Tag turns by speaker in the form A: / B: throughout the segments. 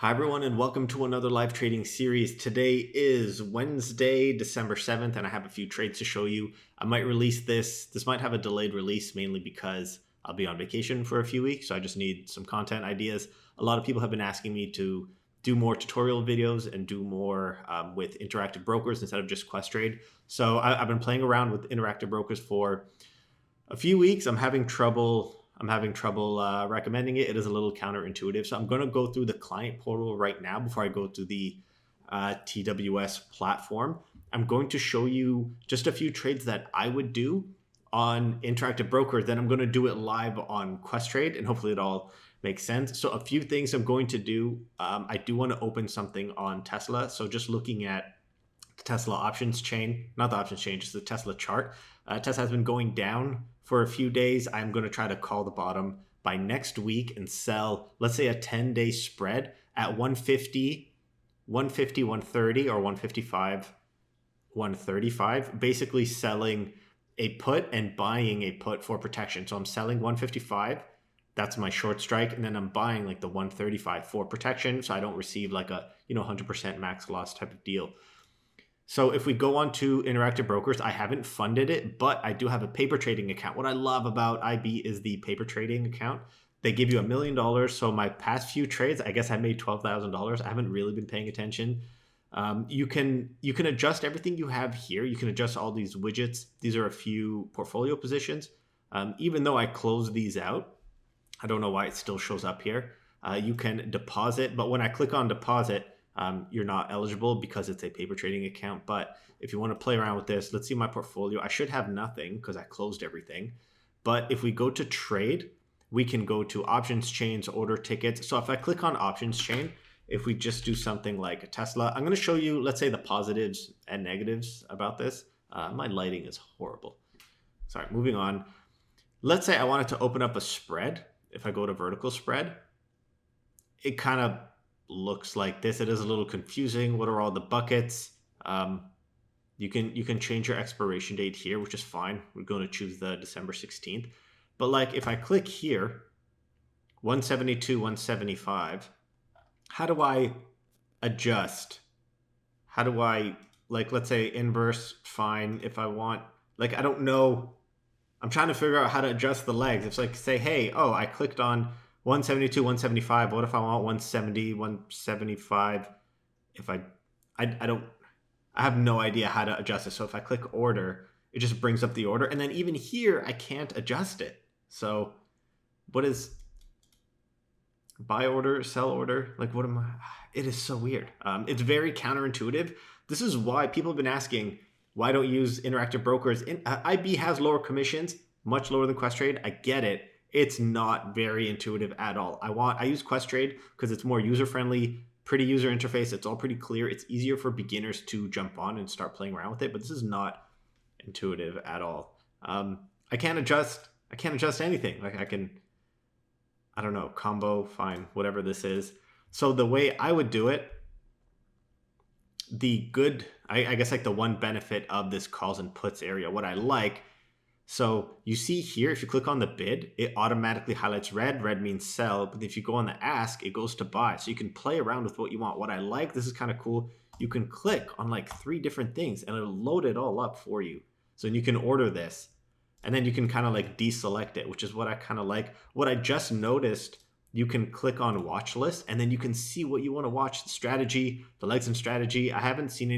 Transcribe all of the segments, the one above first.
A: Hi, everyone, and welcome to another live trading series. Today is Wednesday, December 7th, and I have a few trades to show you. I might release this. This might have a delayed release mainly because I'll be on vacation for a few weeks, so I just need some content ideas. A lot of people have been asking me to do more tutorial videos and do more with interactive brokers instead of just Questrade. So I've been playing around with interactive brokers for a few weeks. I'm having trouble recommending it. It is a little counterintuitive. So I'm going to go through the client portal right now before I go to the TWS platform. I'm going to show you just a few trades that I would do on interactive broker. Then I'm going to do it live on Questrade, and hopefully it all makes sense. So a few things I'm going to do. I do want to open something on Tesla. So just looking at the Tesla options chain, not the options chain, just the Tesla chart. Tesla has been going down for a few days. I'm going to try to call the bottom by next week and sell, let's say, a 10-day spread at 150, 150, 130, or 155, 135, basically selling a put and buying a put for protection. So I'm selling 155. That's my short strike. And then I'm buying like the 135 for protection. So I don't receive like a, 100% max loss type of deal. So if we go on to interactive brokers, I haven't funded it, but I do have a paper trading account. What I love about IB is the paper trading account. They give you $1 million. So my past few trades, I guess I made $12,000. I haven't really been paying attention. You can adjust everything you have here. You can adjust all these widgets. These are a few portfolio positions. Even though I closed these out, I don't know why it still shows up here. You can deposit, but when I click on deposit, you're not eligible because it's a paper trading account. But if you want to play around with this, let's see my portfolio. I should have nothing because I closed everything. But if we go to trade, we can go to options chains, order tickets. So if I click on options chain, if we just do something like a Tesla, I'm going to show you, let's say, the positives and negatives about this. My lighting is horrible. Sorry, moving on. Let's say I wanted to open up a spread. If I go to vertical spread, it kind of looks like this. It is a little confusing. What are all the buckets? You can change your expiration date here, which is fine. We're going to choose the December 16th. But like if I click here, 172, 175, how do I adjust? How do I, like, let's say inverse, fine. If I want, like, I don't know. I'm trying to figure out how to adjust the legs. It's like, say, hey, oh, I clicked on 172, 175. What if I want 170, 175? If I have no idea how to adjust it. So if I click order, it just brings up the order. And then even here, I can't adjust it. So what is buy order, sell order? Like, what am I? It is so weird. It's very counterintuitive. This is why people have been asking, why don't you use interactive brokers? IB has lower commissions, much lower than Questrade. I get it. It's not very intuitive at all. I use Questrade because it's more user-friendly, pretty user interface. It's all pretty clear. It's easier for beginners to jump on and start playing around with it, but this is not intuitive at all. I can't adjust anything. Like I don't know, combo, fine, whatever this is. So the way I would do it, I guess like the one benefit of this calls and puts area, what I like, so you see here, if you click on the bid, it automatically highlights red. Red means sell. But if you go on the ask, it goes to buy. So you can play around with what you want. What I like, this is kind of cool. You can click on like 3 different things and it'll load it all up for you. So you can order this and then you can kind of like deselect it, which is what I kind of like. What I just noticed, you can click on watch list and then you can see what you want to watch, the strategy, the legs and strategy. I haven't seen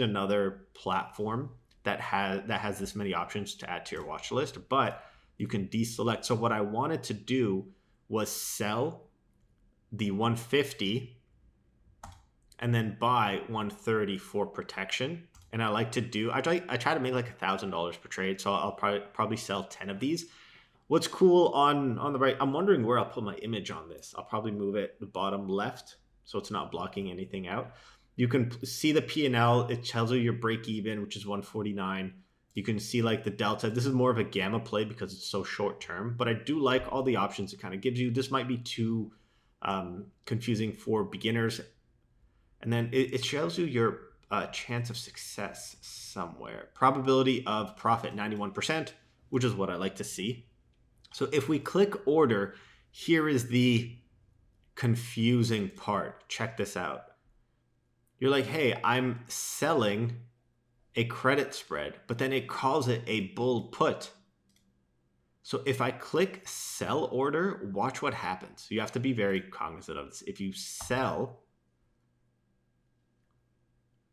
A: another platform that has this many options to add to your watch list, but you can deselect. So what I wanted to do was sell the 150 and then buy 130 for protection. And I like to do, I try to make like $1,000 per trade. So I'll probably sell 10 of these. What's cool on the right, I'm wondering where I'll put my image on this. I'll probably move it the bottom left so it's not blocking anything out. You can see the P&L. It tells you your break even, which is 149. You can see like the delta. This is more of a gamma play because it's so short term, but I do like all the options it kind of gives you. This might be too confusing for beginners. And then it shows you your chance of success somewhere. Probability of profit, 91%, which is what I like to see. So if we click order, here is the confusing part. Check this out. You're like, hey, I'm selling a credit spread, but then it calls it a bull put. So if I click sell order, watch what happens. You have to be very cognizant of this. If you sell,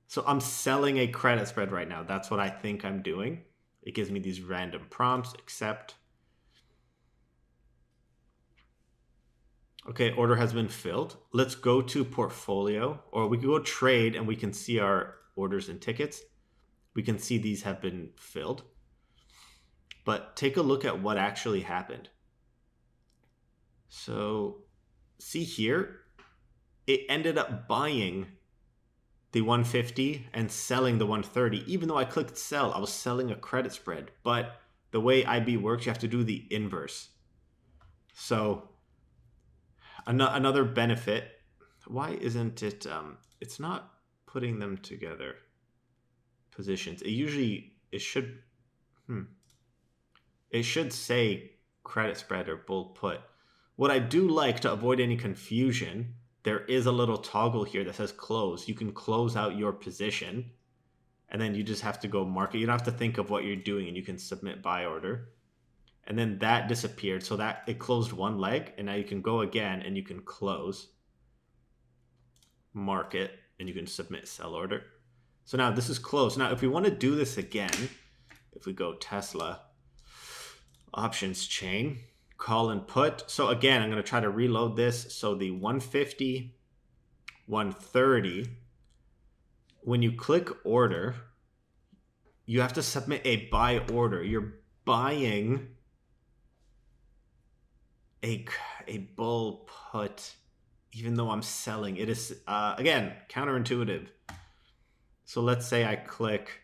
A: so I'm selling a credit spread right now. That's what I think I'm doing. It gives me these random prompts, accept. Okay, order has been filled. Let's go to portfolio, or we can go trade and we can see our orders and tickets. We can see these have been filled. But take a look at what actually happened. So see here, it ended up buying the 150 and selling the 130. Even though I clicked sell, I was selling a credit spread. But the way IB works, you have to do the inverse. So another benefit, why isn't it, it's not putting them together, positions. It should say credit spread or bull put. What I do like, to avoid any confusion, there is a little toggle here that says close. You can close out your position and then you just have to go mark it. You don't have to think of what you're doing, and you can submit buy order. And then that disappeared. So that it closed one leg, and now you can go again and you can close, mark it, and you can submit sell order. So now this is closed. Now if we want to do this again, if we go Tesla, options chain, call and put. So again, I'm going to try to reload this. So the 150, 130, when you click order, you have to submit a buy order. You're buying a bull put, even though I'm selling. It is, again, counterintuitive. So let's say I click,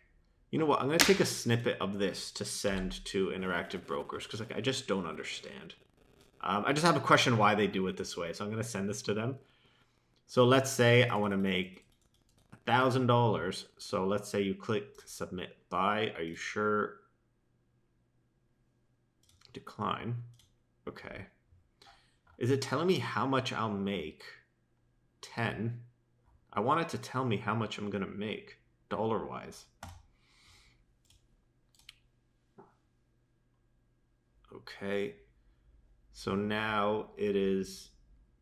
A: you know what, I'm going to take a snippet of this to send to Interactive Brokers, because I just don't understand. I just have a question why they do it this way. So I'm going to send this to them. So let's say I want to make $1,000. So let's say you click submit buy. Are you sure? Decline. Okay. Is it telling me how much I'll make? 10. I want it to tell me how much I'm going to make dollar-wise. Okay. So now it is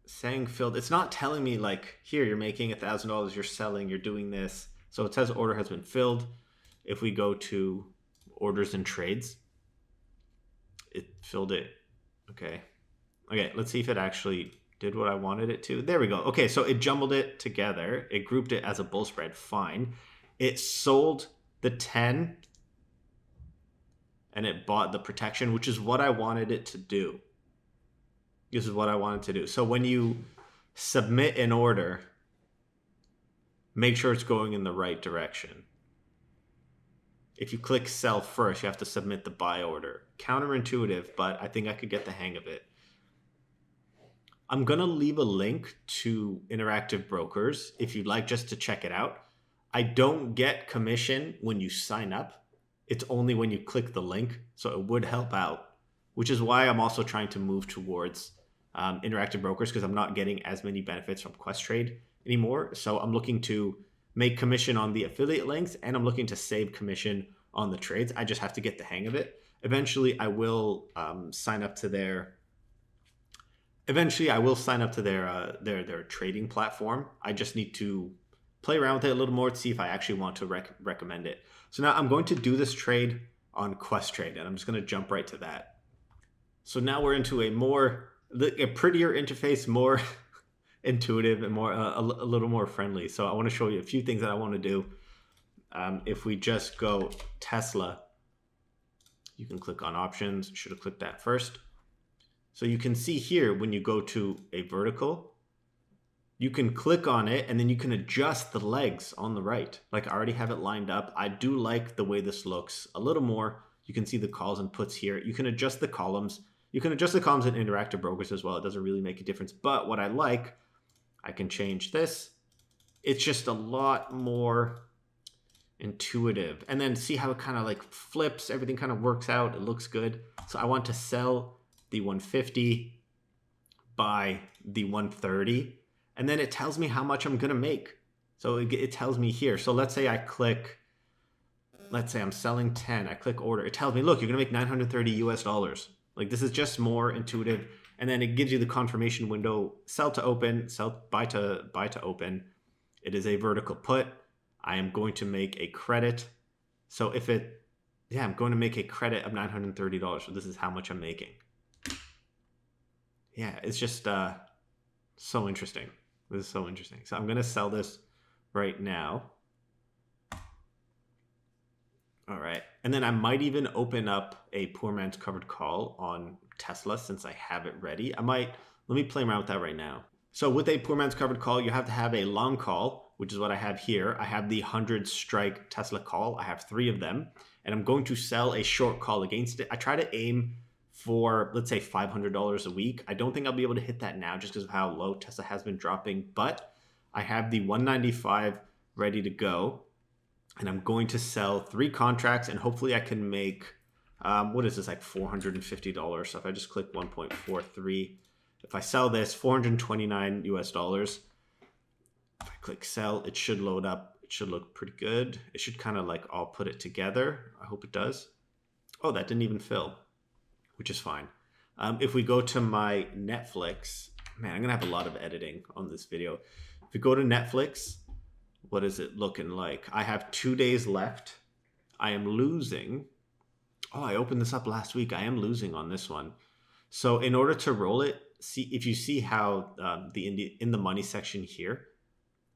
A: saying filled. It's not telling me like, here, you're making $1,000, you're selling, you're doing this. So it says order has been filled. If we go to orders and trades, it filled it. Okay. Okay, let's see if it actually did what I wanted it to. There we go. Okay, so it jumbled it together. It grouped it as a bull spread. Fine. It sold the 10 and it bought the protection, which is what I wanted it to do. This is what I wanted to do. So when you submit an order, make sure it's going in the right direction. If you click sell first, you have to submit the buy order. Counterintuitive, but I think I could get the hang of it. I'm going to leave a link to Interactive Brokers if you'd like, just to check it out. I don't get commission when you sign up. It's only when you click the link, so it would help out, which is why I'm also trying to move towards Interactive Brokers, because I'm not getting as many benefits from Questrade anymore. So I'm looking to make commission on the affiliate links, and I'm looking to save commission on the trades. I just have to get the hang of it. Eventually, I will sign up to their their trading platform. I just need to play around with it a little more to see if I actually want to recommend it. So now I'm going to do this trade on Questrade, and I'm just going to jump right to that. So now we're into a prettier interface, more intuitive, and more a little more friendly. So I want to show you a few things that I want to do. If we just go Tesla, you can click on options. Should have clicked that first. So you can see here, when you go to a vertical, you can click on it and then you can adjust the legs on the right. Like I already have it lined up. I do like the way this looks a little more. You can see the calls and puts here. You can adjust the columns. You can adjust the columns in Interactive Brokers as well. It doesn't really make a difference. But what I like, I can change this. It's just a lot more intuitive. And then see how it kind of like flips. Everything kind of works out. It looks good. So I want to sell the 150, buy the 130, and then it tells me how much I'm going to make. So it tells me here. So let's say I'm selling 10. I click order. It tells me, look, you're going to make 930 US dollars. Like, this is just more intuitive. And then it gives you the confirmation window, sell to open, buy to open. It is a vertical put. I am going to make a credit. So I'm going to make a credit of $930. So this is how much I'm making. Yeah, it's just so interesting. This is so interesting. So I'm going to sell this right now. All right. And then I might even open up a poor man's covered call on Tesla since I have it ready. Let me play around with that right now. So with a poor man's covered call, you have to have a long call, which is what I have here. I have the 100 strike Tesla call. I have 3 of them, and I'm going to sell a short call against it. I try to aim for, let's say, $500 a week. I don't think I'll be able to hit that now just because of how low Tesla has been dropping, but I have the 195 ready to go. And I'm going to sell 3 contracts, and hopefully I can make, what is this, like $450. So if I just click 1.43, if I sell this, 429 US dollars. If I click sell, it should load up. It should look pretty good. It should kind of like all put it together. I hope it does. Oh, that didn't even fill, which is fine. If we go to my Netflix, man, I'm going to have a lot of editing on this video. If we go to Netflix, what is it looking like? I have 2 days left. I am losing. Oh, I opened this up last week. I am losing on this one. So in order to roll it, if you see how in the money section here,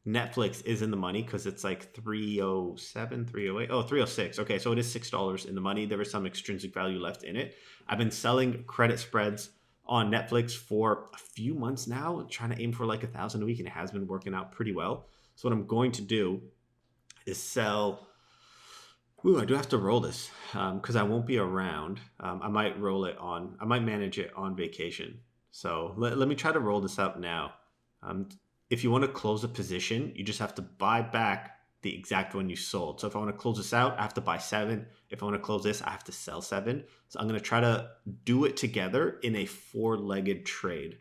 A: Netflix is in the money because it's like 307, 308. Oh, 306. Okay, so it is $6 in the money. There is some extrinsic value left in it. I've been selling credit spreads on Netflix for a few months now, trying to aim for like 1,000 a week, and it has been working out pretty well. So what I'm going to do is sell. Ooh, I do have to roll this because I won't be around. I might manage it on vacation. So let me try to roll this up now. If you want to close a position, you just have to buy back the exact one you sold. So if I want to close this out, I have to buy 7. If I want to close this, I have to sell 7. So I'm going to try to do it together in a 4-legged trade.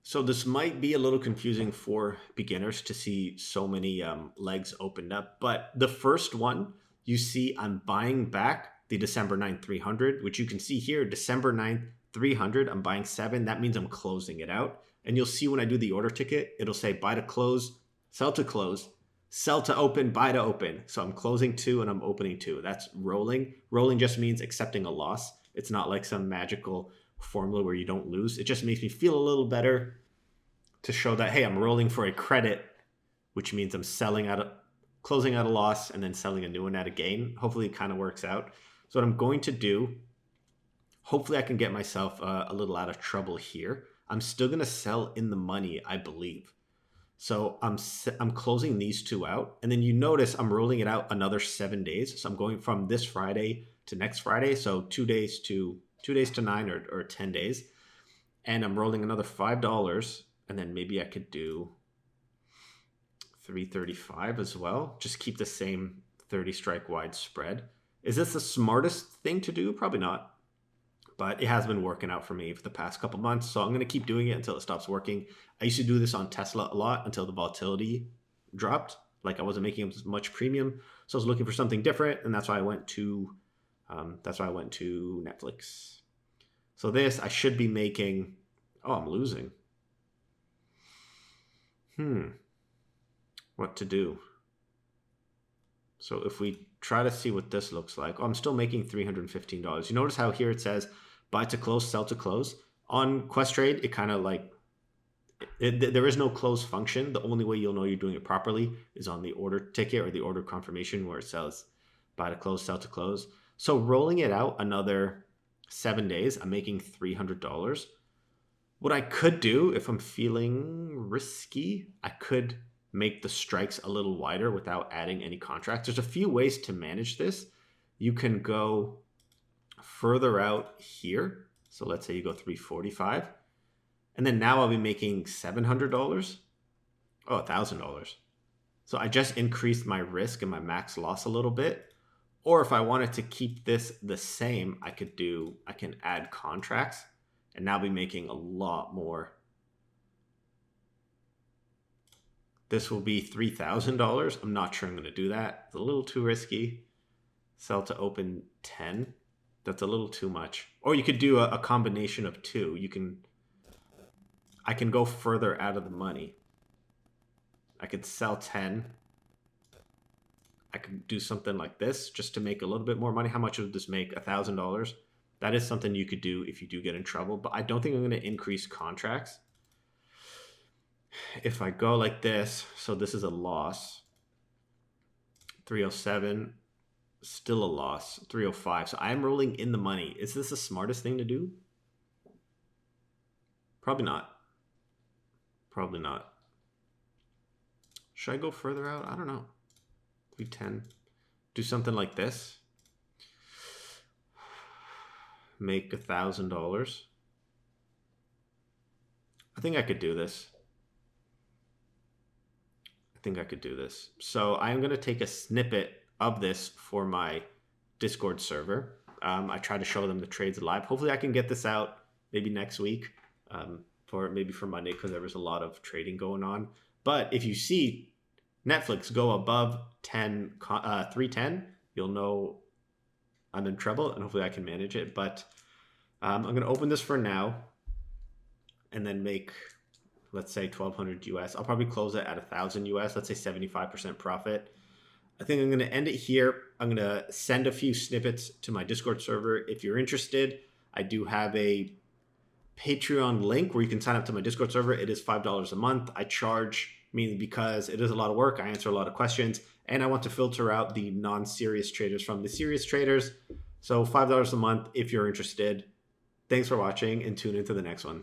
A: So this might be a little confusing for beginners to see so many legs opened up. But the first one, you see I'm buying back the December 9th 300, which you can see here, December 9th 300. I'm buying 7. That means I'm closing it out. And you'll see when I do the order ticket, it'll say buy to close, sell to open, buy to open. So I'm closing 2 and I'm opening 2. That's rolling. Rolling just means accepting a loss. It's not like some magical formula where you don't lose. It just makes me feel a little better to show that, hey, I'm rolling for a credit, which means I'm closing out a loss and then selling a new one at a gain. Hopefully it kind of works out. So what I'm going to do, hopefully I can get myself a little out of trouble here. I'm still going to sell in the money, I believe. So I'm closing these 2 out. And then you notice I'm rolling it out another 7 days. So I'm going from this Friday to next Friday. So 2 days to 9 or 10 days. And I'm rolling another $5. And then maybe I could do 335 as well. Just keep the same 30 strike wide spread. Is this the smartest thing to do? Probably not. But it has been working out for me for the past couple months. So I'm going to keep doing it until it stops working. I used to do this on Tesla a lot until the volatility dropped. Like I wasn't making as much premium. So I was looking for something different. And that's why I went to Netflix. So this, I should be making, oh, I'm losing. What to do? So if we try to see what this looks like, I'm still making $315. You notice how here it says buy to close, sell to close. On Questrade, it kind of like, there is no close function. The only way you'll know you're doing it properly is on the order ticket or the order confirmation where it says buy to close, sell to close. So rolling it out another 7 days, I'm making $300. What I could do if I'm feeling risky, I could make the strikes a little wider without adding any contracts. There's a few ways to manage this. You can go further out here. So let's say you go 345. And then now I'll be making $700. Oh, $1,000. So I just increased my risk and my max loss a little bit. Or if I wanted to keep this the same, I can add contracts and now be making a lot more This will be $3,000. I'm not sure I'm going to do that. It's a little too risky. Sell to open 10. That's a little too much. Or you could do a combination of two. I can go further out of the money. I could sell 10. I could do something like this just to make a little bit more money. How much would this make? $1,000. That is something you could do if you do get in trouble. But I don't think I'm going to increase contracts. If I go like this, so this is a loss. 307, still a loss. 305. So I'm rolling in the money. Is this the smartest thing to do? Probably not. Probably not. Should I go further out? I don't know. 310. Do something like this. Make $1,000. I think I could do this. So I'm going to take a snippet of this for my Discord server. I try to show them the trades live. Hopefully I can get this out maybe next week, for Monday, because there was a lot of trading going on. But if you see Netflix go above 310, you'll know I'm in trouble, and hopefully I can manage it. But I'm going to open this for now and then make, let's say, 1,200 US. I'll probably close it at 1,000 US. Let's say 75% profit. I think I'm going to end it here. I'm going to send a few snippets to my Discord server. If you're interested, I do have a Patreon link where you can sign up to my Discord server. It is $5 a month. I charge mainly because it is a lot of work. I answer a lot of questions, and I want to filter out the non-serious traders from the serious traders. So $5 a month if you're interested. Thanks for watching, and tune into the next one.